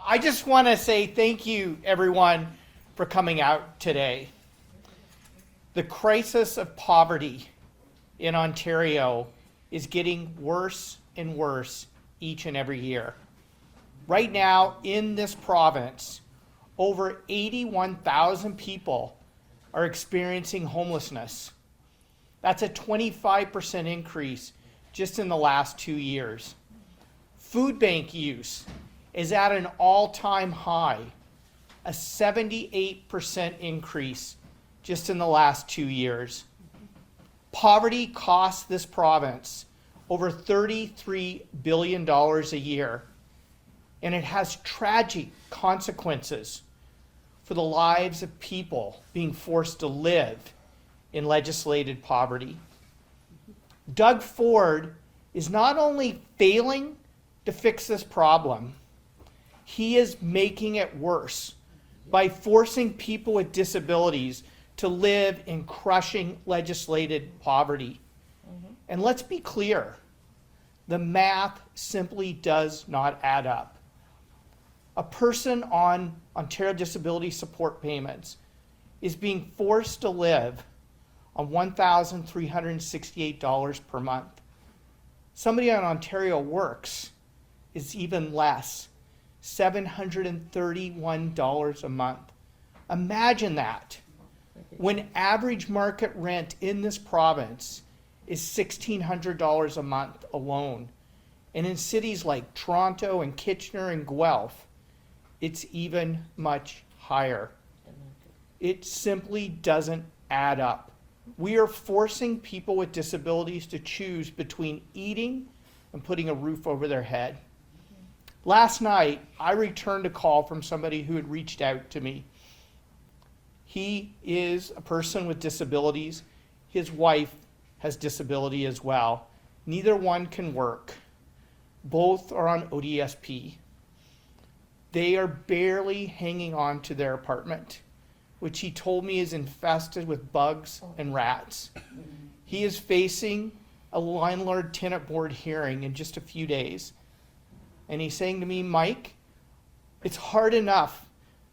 I just want to say thank you, everyone, for coming out today. The crisis of poverty in Ontario is getting worse and worse each and every year. Right now, in this province, over 81,000 people are experiencing homelessness. That's a 25% increase just in the last 2 years. Food bank use is at an all-time high, a 78% increase just in the last 2 years. Poverty costs this province over $33 billion a year, and it has tragic consequences for the lives of people being forced to live in legislated poverty. Doug Ford is not only failing to fix this problem, he is making it worse by forcing people with disabilities to live in crushing legislated poverty. And let's be clear, the math simply does not add up. A person on Ontario Disability Support Payments is being forced to live on $1,368 per month. Somebody on Ontario Works is even less, $731 a month. Imagine that, when average market rent in this province is $1,600 a month alone. And in cities like Toronto and Kitchener and Guelph, it's even much higher. It simply doesn't add up. We are forcing people with disabilities to choose between eating and putting a roof over their head. Last night, I returned a call from somebody who had reached out to me. He is a person with disabilities. His wife has disability as well. Neither one can work. Both are on ODSP. They are barely hanging on to their apartment, which he told me is infested with bugs and rats. He is facing a landlord-tenant board hearing in just a few days. And he's saying to me, Mike, it's hard enough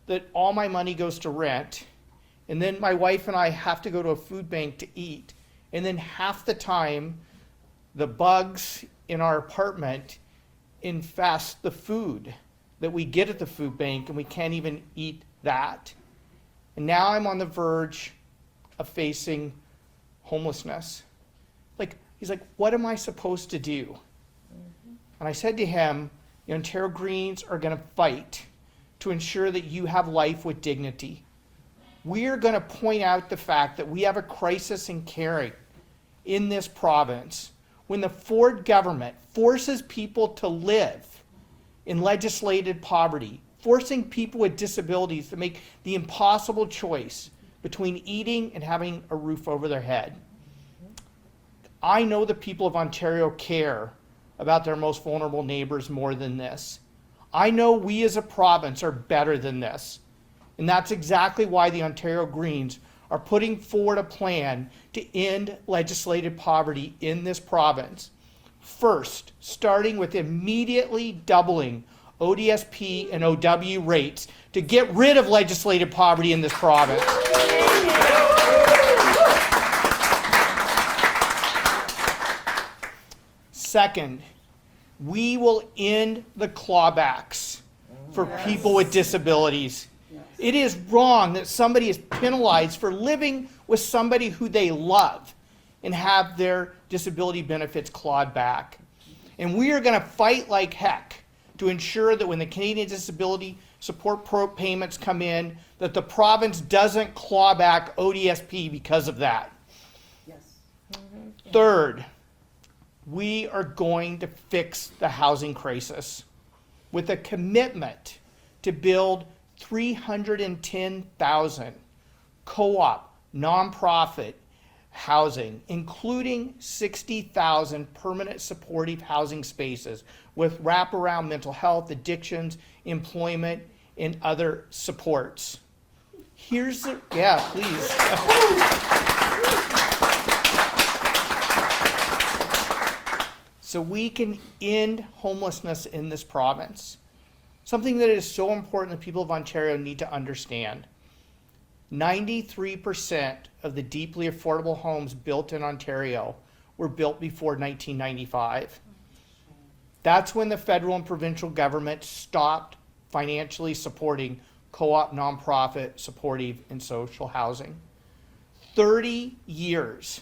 that all my money goes to rent, and then my wife and I have to go to a food bank to eat, and then half the time the bugs in our apartment infest the food that we get at the food bank, and we can't even eat that. And now I'm on the verge of facing homelessness. He's like, what am I supposed to do? And I said to him, the Ontario Greens are going to fight to ensure that you have life with dignity. We are going to point out the fact that we have a crisis in caring in this province when the Ford government forces people to live in legislated poverty, forcing people with disabilities to make the impossible choice between eating and having a roof over their head. I know the people of Ontario care about their most vulnerable neighbors more than this. I know we as a province are better than this. And that's exactly why the Ontario Greens are putting forward a plan to end legislated poverty in this province. First, starting with immediately doubling ODSP and OW rates to get rid of legislated poverty in this province. Second, we will end the clawbacks for people with disabilities. It is wrong that somebody is penalized for living with somebody who they love and have their disability benefits clawed back. And we are going to fight like heck to ensure that when the Canadian Disability Support payments come in, that the province doesn't claw back ODSP because of that. Yes. Third, we are going to fix the housing crisis with a commitment to build 310,000 co-op, nonprofit housing, including 60,000 permanent supportive housing spaces with wraparound mental health, addictions, employment, and other supports. Here's the, yeah, please. So we can end homelessness in this province. Something that is so important the people of Ontario need to understand. 93% of the deeply affordable homes built in Ontario were built before 1995. That's when the federal and provincial government stopped financially supporting co-op, nonprofit, supportive, and social housing. 30 years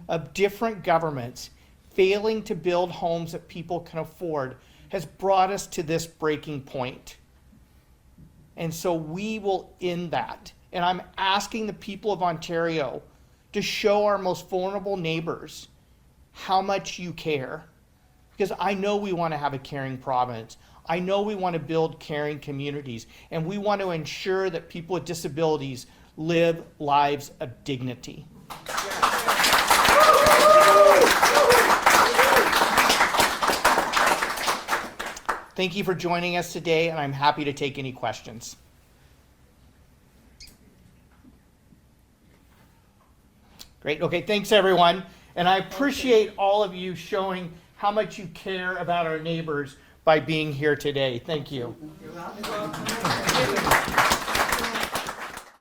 of different governments failing to build homes that people can afford has brought us to this breaking point. And so we will end that. And I'm asking the people of Ontario to show our most vulnerable neighbors how much you care. Because I know we want to have a caring province. I know we want to build caring communities. And we want to ensure that people with disabilities live lives of dignity. Thank you for joining us today, and I'm happy to take any questions. Great. Okay, thanks everyone. And I appreciate all of you showing how much you care about our neighbors by being here today. Thank you. You're welcome.